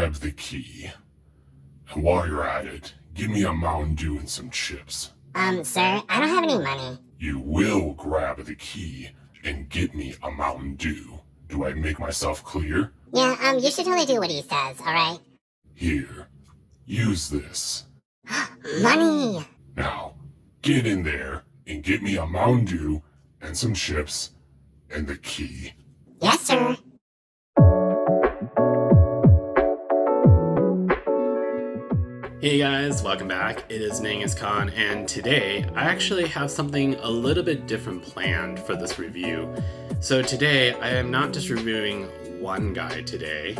grab the key. And while you're at it, give me a Mountain Dew and some chips. Sir, I don't have any money. You will grab the key and get me a Mountain Dew. Do I make myself clear? Yeah, you should totally do what he says, alright? Here, use this. Money! Now, get in there and get me a Mountain Dew and some chips and the key. Yes, sir. Hey guys, welcome back. It is Khan, and today I actually have something a little bit different planned for this review. So today I am not just reviewing one guy today.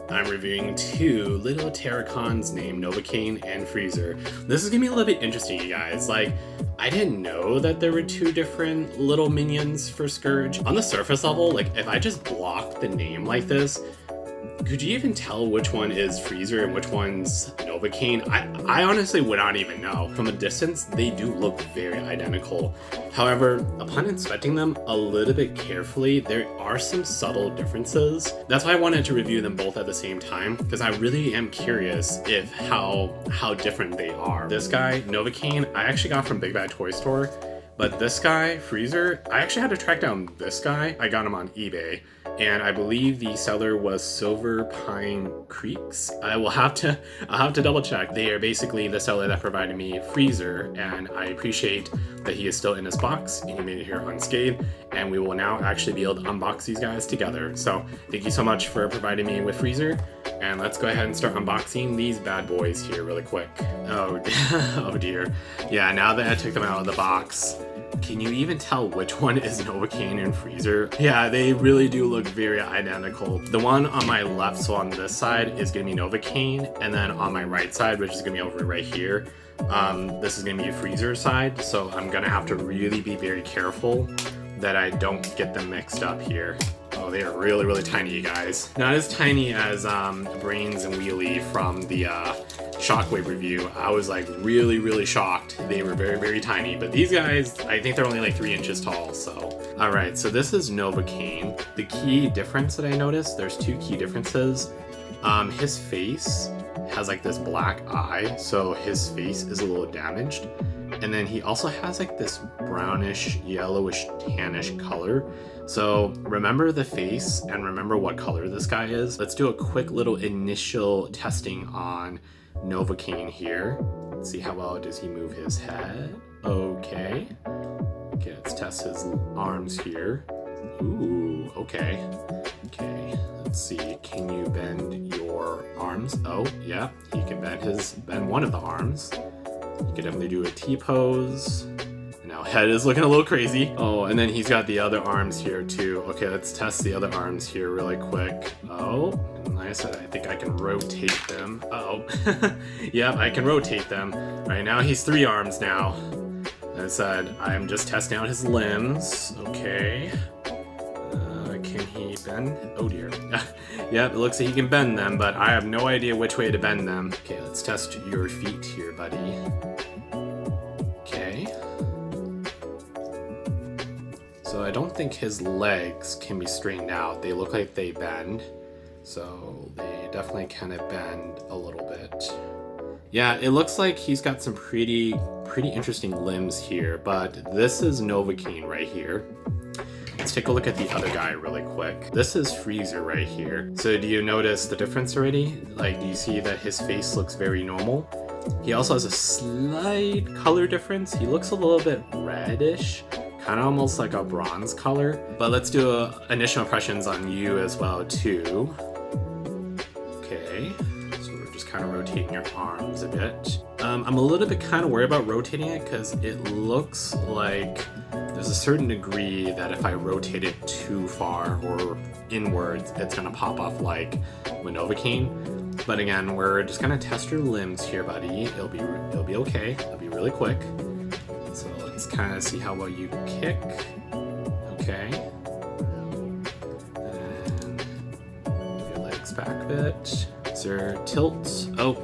I'm reviewing two little Terrorcons named Novakane and Freezer. This is gonna be a little bit interesting, you guys. Like, I didn't know that there were two different little minions for Scourge. On the surface level, like, if I just blocked the name like this, could you even tell which one is Freezer and which one's Novakane? I honestly would not even know. From a distance, they do look very identical. However, upon inspecting them a little bit carefully, there are some subtle differences. That's why I wanted to review them both at the same time, because I really am curious if how different they are. This guy, Novakane, I actually got from Big Bad Toy Store. But this guy, Freezer, I actually had to track down this guy. I got him on eBay, and I believe the seller was Silver Pine Creeks. I'll have to double check. They are basically the seller that provided me Freezer, and I appreciate that he is still in his box and he made it here unscathed, and we will now actually be able to unbox these guys together. So thank you so much for providing me with Freezer, and let's go ahead and start unboxing these bad boys here really quick. Oh, oh dear. Yeah, now that I took them out of the box, can you even tell which one is Novakane and Freezer? Yeah, they really do look very identical. The one on my left, so on this side, is gonna be Novakane, and then on my right side, which is gonna be over right here, this is gonna be a Freezer side, so I'm gonna have to really be very careful that I don't get them mixed up here. Oh, they are really, really tiny, you guys. Not as tiny as Brains and Wheelie from the Shockwave review. I was like really, really shocked. They were very, very tiny, but these guys, I think they're only like 3 inches tall, so. All right, so this is Novakane. The key difference that I noticed, there's two key differences. His face has like this black eye, so his face is a little damaged. And then he also has like this brownish, yellowish, tannish color. So remember the face and remember what color this guy is. Let's do a quick little initial testing on Novakane here. Let's see how well does he move his head. Okay. Okay, let's test his arms here. Ooh, okay. Okay, let's see. Can you bend your arms? Oh, yeah, he can bend one of the arms. You could definitely do a T-pose. Now head is looking a little crazy. Oh, and then he's got the other arms here too. Okay, let's test the other arms here really quick. Oh, nice. I think I can rotate them. Uh-oh. Yep, I can rotate them. All right, now he's 3 arms now. As I said, I'm just testing out his limbs. Okay. Can he bend? Oh dear. Yep, it looks like he can bend them, but I have no idea which way to bend them. Okay, let's test your feet here, buddy. Okay. So I don't think his legs can be straightened out. They look like they bend. So they definitely kind of bend a little bit. Yeah, it looks like he's got some pretty interesting limbs here, but this is Novakane right here. Let's take a look at the other guy really quick. This is Freezer right here. So do you notice the difference already? Like, do you see that his face looks very normal? He also has a slight color difference. He looks a little bit reddish, kind of almost like a bronze color. But let's do initial impressions on you as well too. Okay, so we're just kind of rotating your arms a bit. I'm a little bit kind of worried about rotating it because it looks like there's a certain degree that if I rotate it too far or inwards, it's gonna pop off like with Novakane. But again, we're just gonna test your limbs here, buddy. It'll be okay. It'll be really quick. So let's kind of see how well you kick. Okay. And move your legs back a bit. Is there tilt? Oh,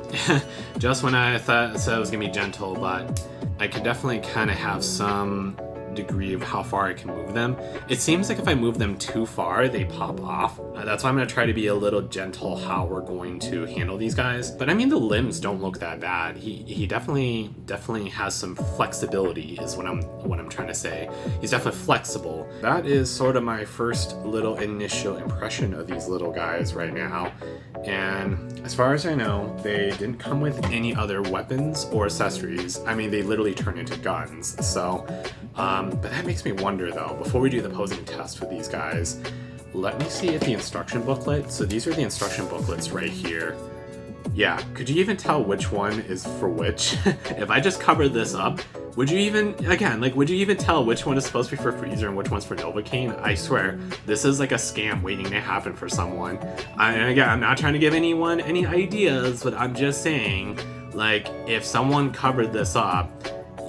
just when I thought it was gonna be gentle, but I could definitely kind of have some degree of how far I can move them. It seems like if I move them too far, they pop off. That's why I'm going to try to be a little gentle how we're going to handle these guys. But I mean, the limbs don't look that bad. He definitely has some flexibility is what I'm trying to say. He's definitely flexible. That is sort of my first little initial impression of these little guys right now. And as far as I know, they didn't come with any other weapons or accessories. I mean, they literally turn into guns. So, but that makes me wonder though, before we do the posing test with these guys, let me see if the instruction booklet, so these are the instruction booklets right here. Yeah, could you even tell which one is for which? If I just cover this up, would you even tell which one is supposed to be for Freezer and which one's for Novakane? I swear, this is like a scam waiting to happen for someone. I'm not trying to give anyone any ideas, but I'm just saying, like, if someone covered this up,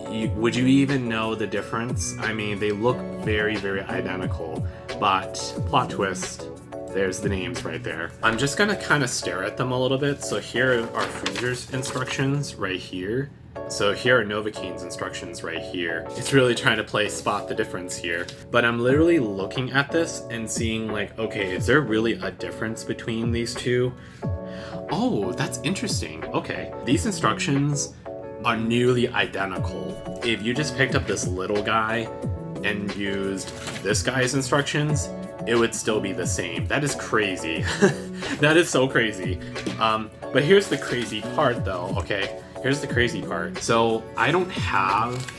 would you even know the difference? I mean, they look very, very identical, but plot twist, there's the names right there. I'm just gonna kind of stare at them a little bit. So here are Freezer's instructions right here. So here are Novakane's instructions right here. It's really trying to play spot the difference here. But I'm literally looking at this and seeing like, okay, is there really a difference between these two? Oh, that's interesting. Okay, these instructions are nearly identical. If you just picked up this little guy and used this guy's instructions, it would still be the same. That is crazy. That is so crazy. But here's the crazy part though, okay? Here's the crazy part. So I don't have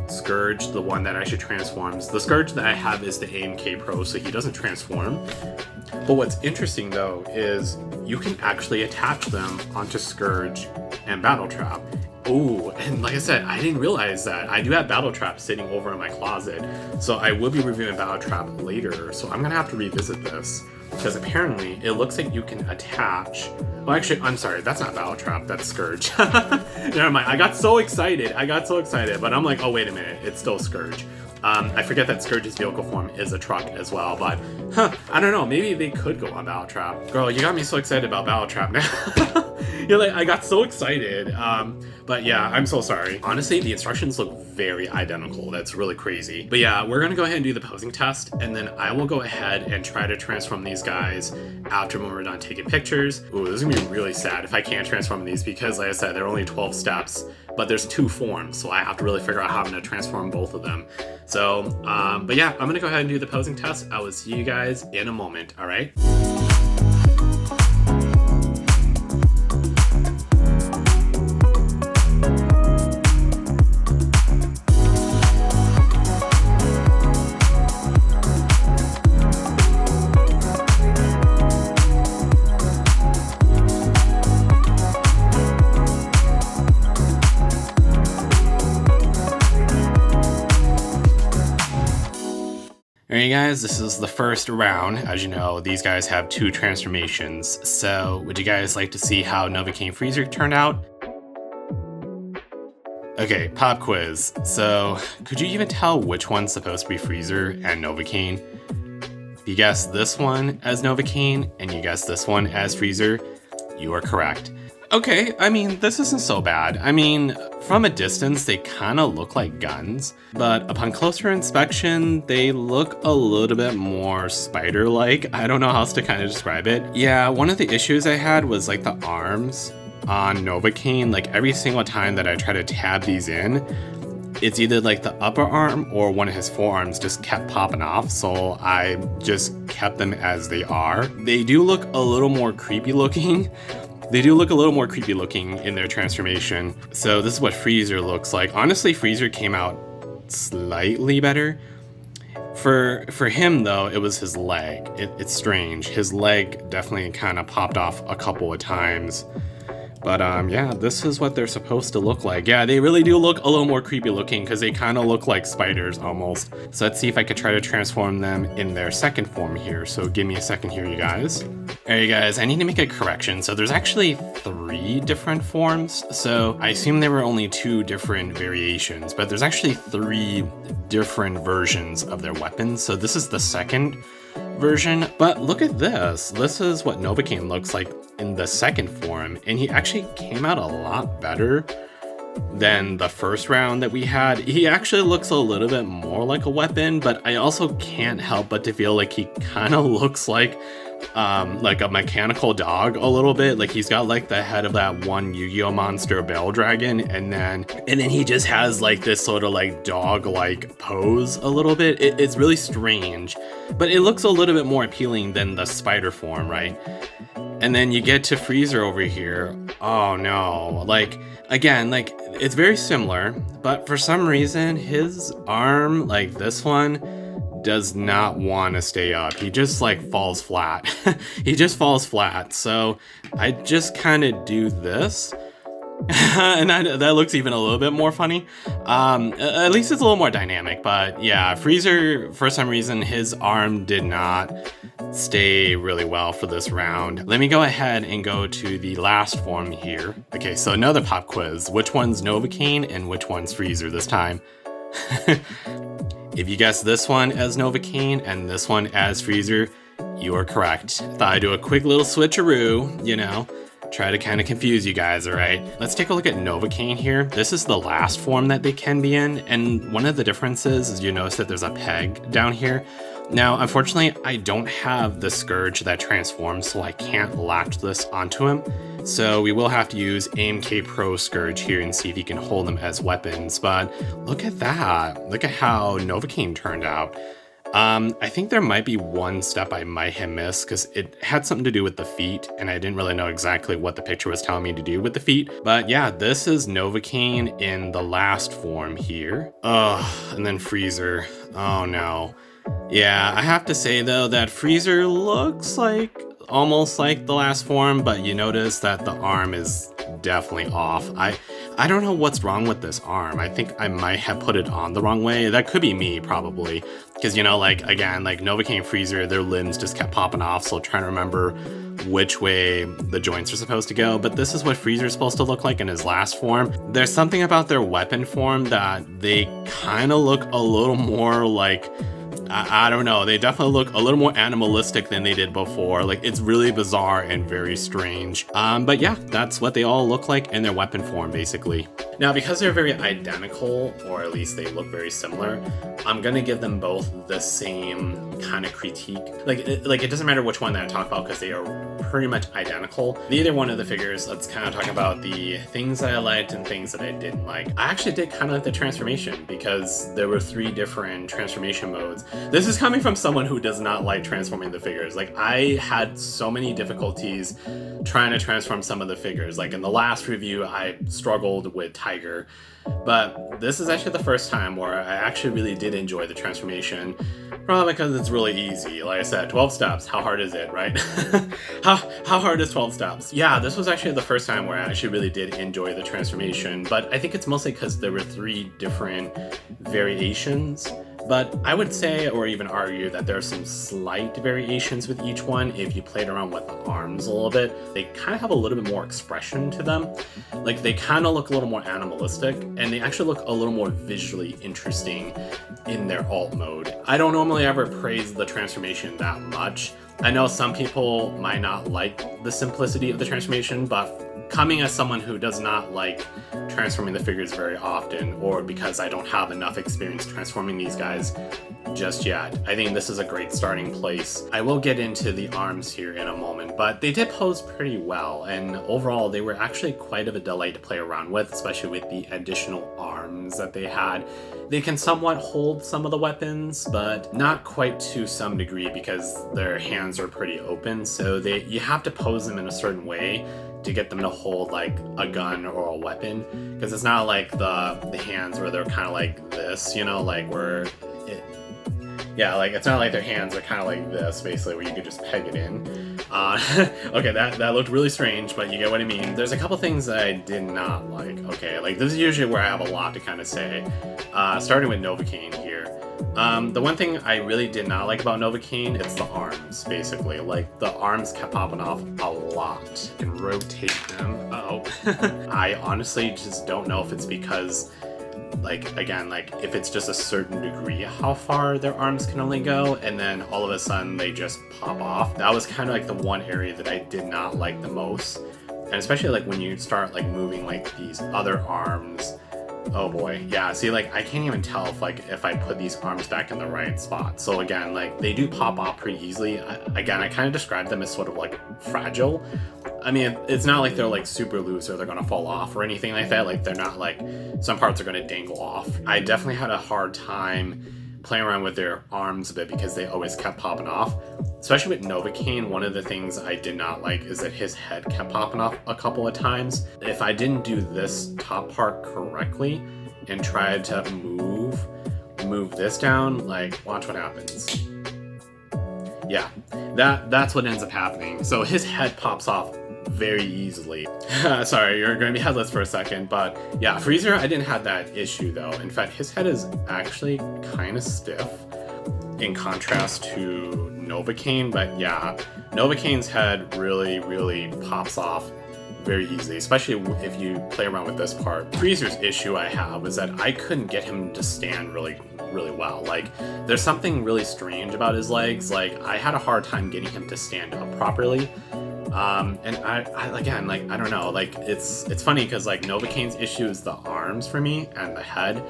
Scourge, the one that actually transforms. The Scourge that I have is the AMK Pro, so he doesn't transform. But what's interesting though is you can actually attach them onto Scourge and Battle Trap. Oh, and like I said, I didn't realize that. I do have Battle Trap sitting over in my closet, so I will be reviewing Battle Trap later, so I'm gonna have to revisit this, because apparently it looks like you can attach... Well, actually, I'm sorry, that's not Battle Trap, that's Scourge. Never mind, I got so excited, but I'm like, oh, wait a minute, it's still Scourge. I forget that Scourge's vehicle form is a truck as well, but I don't know, maybe they could go on Battle Trap. Girl, you got me so excited about Battle Trap now. You're like, I got so excited. But yeah, I'm so sorry. Honestly, the instructions look very identical. That's really crazy. But yeah, we're gonna go ahead and do the posing test, and then I will go ahead and try to transform these guys after when we're done taking pictures. Ooh, this is gonna be really sad if I can't transform these, because like I said, there are only 12 steps, but there's 2 forms, so I have to really figure out how I'm gonna transform both of them. So, but yeah, I'm gonna go ahead and do the posing test. I will see you guys in a moment, all right? Alright guys, this is the first round. As you know, these guys have 2 transformations. So would you guys like to see how Novakane and Freezer turned out? Okay, pop quiz. So could you even tell which one's supposed to be Freezer and Novakane? If you guess this one as Novakane and you guess this one as Freezer, you are correct. Okay, I mean, this isn't so bad. I mean, from a distance, they kind of look like guns, but upon closer inspection, they look a little bit more spider-like. I don't know how else to kind of describe it. Yeah, one of the issues I had was like the arms on Novakane. Like every single time that I try to tab these in, it's either like the upper arm or one of his forearms just kept popping off, so I just kept them as they are. They do look a little more creepy looking. In their transformation. So this is what Freezer looks like. Honestly, Freezer came out slightly better. For him though, it was his leg. It's strange. His leg definitely kind of popped off a couple of times. But yeah, this is what they're supposed to look like. Yeah, they really do look a little more creepy looking because they kind of look like spiders almost. So let's see if I could try to transform them in their second form here. So give me a second here, you guys. Alright guys, I need to make a correction. So there's actually 3 different forms. So I assume there were only 2 different variations, but there's actually 3 different versions of their weapons. So this is the second version, but look at this. This is what Novakane looks like in the second form, and he actually came out a lot better than the first round that we had. He actually looks a little bit more like a weapon, but I also can't help but to feel like he kind of looks like a mechanical dog a little bit. Like he's got like the head of that one Yu-Gi-Oh monster Bell Dragon, and then he just has like this sort of like dog-like pose a little bit. It's really strange, but it looks a little bit more appealing than the spider form, right? And then you get to Freezer over here. Oh no, like again, like it's very similar, but for some reason his arm, like this one, does not want to stay up. He just like falls flat. He just falls flat. So I just kind of do this. And that looks even a little bit more funny. At least it's a little more dynamic. But yeah, Freezer, for some reason, his arm did not stay really well for this round. Let me go ahead and go to the last form here. Okay, so another pop quiz. Which one's Novakane and which one's Freezer this time? If you guessed this one as Novakane and this one as Freezer, you are correct. Thought I'd do a quick little switcheroo, you know, try to kind of confuse you guys, all right? Let's take a look at Novakane here. This is the last form that they can be in, and one of the differences is you notice that there's a peg down here. Now, unfortunately, I don't have the Scourge that transforms, so I can't latch this onto him. So we will have to use AMK Pro Scourge here and see if he can hold them as weapons. But look at that. Look at how Novakane turned out. I think there might be one step I might have missed because it had something to do with the feet, and I didn't really know exactly what the picture was telling me to do with the feet. But yeah, this is Novakane in the last form here. And then Freezer. Oh no. Yeah, I have to say though that Freezer looks like almost like the last form, but you notice that the arm is definitely off. I don't know what's wrong with this arm. I think I might have put it on the wrong way. That could be me probably, because you know, like again, like Novakane and Freezer, their limbs just kept popping off, so trying to remember which way the joints are supposed to go. But this is what Freezer's supposed to look like in his last form. There's something about their weapon form that they kind of look a little more like, I don't know, they definitely look a little more animalistic than they did before. Like, it's really bizarre and very strange. But yeah, that's what they all look like in their weapon form, basically. Now, because they're very identical, or at least they look very similar, I'm gonna give them both the same kind of critique. Like it doesn't matter which one that I talk about because they are pretty much identical. Neither one of the figures, let's kind of talk about the things that I liked and things that I didn't like. I actually did kind of like the transformation because there were 3 different transformation modes. This is coming from someone who does not like transforming the figures. Like, I had so many difficulties trying to transform some of the figures. Like in the last review, I struggled with Tiger, but this is actually the first time where I actually really did enjoy the transformation. Probably because it's really easy. Like I said, 12 steps. How hard is it, right? How hard is 12 steps? Yeah, this was actually the first time where I actually really did enjoy the transformation, but I think it's mostly because there were 3 different variations. But I would say, or even argue, that there are some slight variations with each one. If you played around with the arms a little bit, they kind of have a little bit more expression to them. Like, they kind of look a little more animalistic, and they actually look a little more visually interesting in their alt mode. I don't normally ever praise the transformation that much. I know some people might not like the simplicity of the transformation, but coming as someone who does not like transforming the figures very often, or because I don't have enough experience transforming these guys just yet, I think this is a great starting place. I will get into the arms here in a moment, but they did pose pretty well, and overall they were actually quite of a delight to play around with, especially with the additional arms that they had. They can somewhat hold some of the weapons, but not quite to some degree because their hands are pretty open, so you have to pose them in a certain way to get them to hold like a gun or a weapon, because it's not like the hands where they're kind of like this, you know, like where like it's not like their hands are kind of like this, basically, where you could just peg it in. Okay, that looked really strange, but you get what I mean. There's a couple things that I did not like. Okay, like this is usually where I have a lot to kind of say. Starting with Novakane here. The one thing I really did not like about Novakane, it's the arms, basically. Like, the arms kept popping off a lot. You can rotate them. I honestly just don't know if it's because, like, again, like, if it's just a certain degree how far their arms can only go, and then all of a sudden they just pop off. That was kind of like the one area that I did not like the most. And especially like when you start like moving like these other arms. Oh boy, yeah, see, like, I can't even tell if I put these arms back in the right spot. So again, like, they do pop off pretty easily. I kind of describe them as sort of like fragile. I mean, it's not like they're like super loose or they're gonna fall off or anything like that. Like, they're not like, some parts are gonna dangle off. I definitely had a hard time playing around with their arms a bit because they always kept popping off. Especially with Novakane, one of the things I did not like is that his head kept popping off a couple of times. If I didn't do this top part correctly and tried to move this down, like, watch what happens. Yeah, that's what ends up happening. So his head pops off very easily. Sorry, you're going to be headless for a second, but yeah, Freezer, I didn't have that issue though. In fact, his head is actually kind of stiff in contrast to Novakane, but yeah, Novakane's head really pops off very easily, especially if you play around with this part. Freezer's issue I have is that I couldn't get him to stand really well. Like, there's something really strange about his legs. Like, I had a hard time getting him to stand up properly. And I again, like, I don't know, like, it's funny because like Novakane's issue is the arms for me and the head,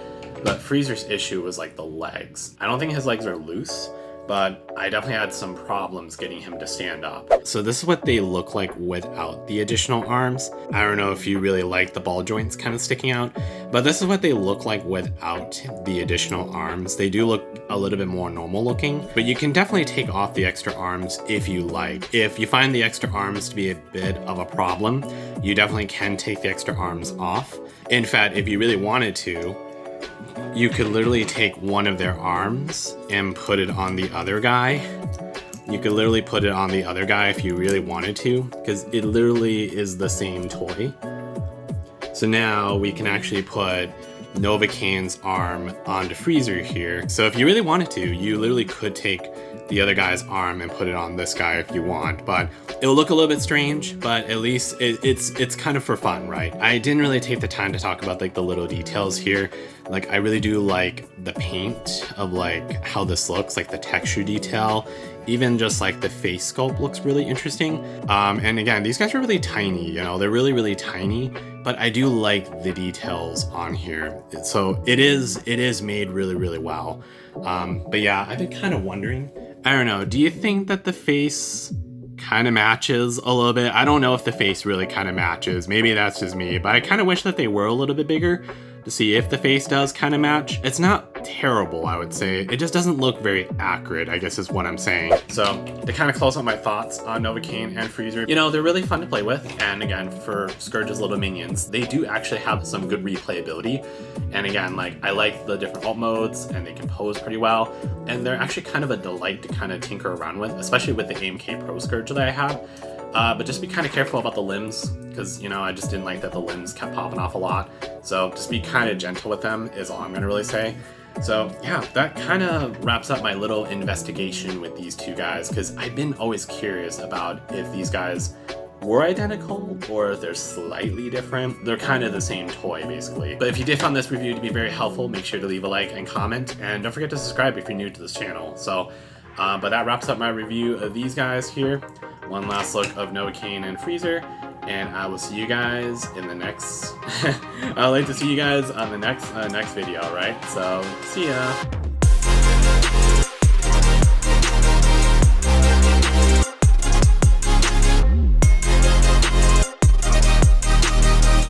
but Freezer's issue was like the legs. I don't think his legs are loose, but I definitely had some problems getting him to stand up. So this is what they look like without the additional arms. I don't know if you really like the ball joints kind of sticking out, but this is what they look like without the additional arms. They do look a little bit more normal looking, but you can definitely take off the extra arms if you like. If you find the extra arms to be a bit of a problem, you definitely can take the extra arms off. In fact, if you really wanted to, you could literally take one of their arms and put it on the other guy. You could literally put it on the other guy if you really wanted to, because it literally is the same toy. So now we can actually put Novakane's arm onto Freezer here. So if you really wanted to, you literally could take the other guy's arm and put it on this guy if you want, but it'll look a little bit strange, but at least it's kind of for fun, right? I didn't really take the time to talk about like the little details here. Like, I really do like the paint of like how this looks, like the texture detail, even just like the face sculpt looks really interesting. And again, these guys are really tiny, you know, they're really tiny, but I do like the details on here. So it is made really well. But yeah, I've been kind of wondering, I don't know, do you think that the face kind of matches a little bit? I don't know if the face really kind of matches. Maybe that's just me, but I kind of wish that they were a little bit bigger to see if the face does kind of match. It's not terrible, I would say. It just doesn't look very accurate, I guess is what I'm saying. So to kind of close up my thoughts on Novakane and Freezer, you know, they're really fun to play with. And again, for Scourge's little minions, they do actually have some good replayability. And again, like, I like the different alt modes and they can pose pretty well. And they're actually kind of a delight to kind of tinker around with, especially with the AMK Pro Scourge that I have. But just be kind of careful about the limbs, because, you know, I just didn't like that the limbs kept popping off a lot. So just be kind of gentle with them is all I'm going to really say. So yeah, that kind of wraps up my little investigation with these two guys, because I've been always curious about if these guys were identical or if they're slightly different. They're kind of the same toy, basically. But if you did find this review to be very helpful, make sure to leave a like and comment, and don't forget to subscribe if you're new to this channel. So, but that wraps up my review of these guys here. One last look of Novakane and Freezer, and I will see you guys in the next I'd like to see you guys on the next video, right? So see ya.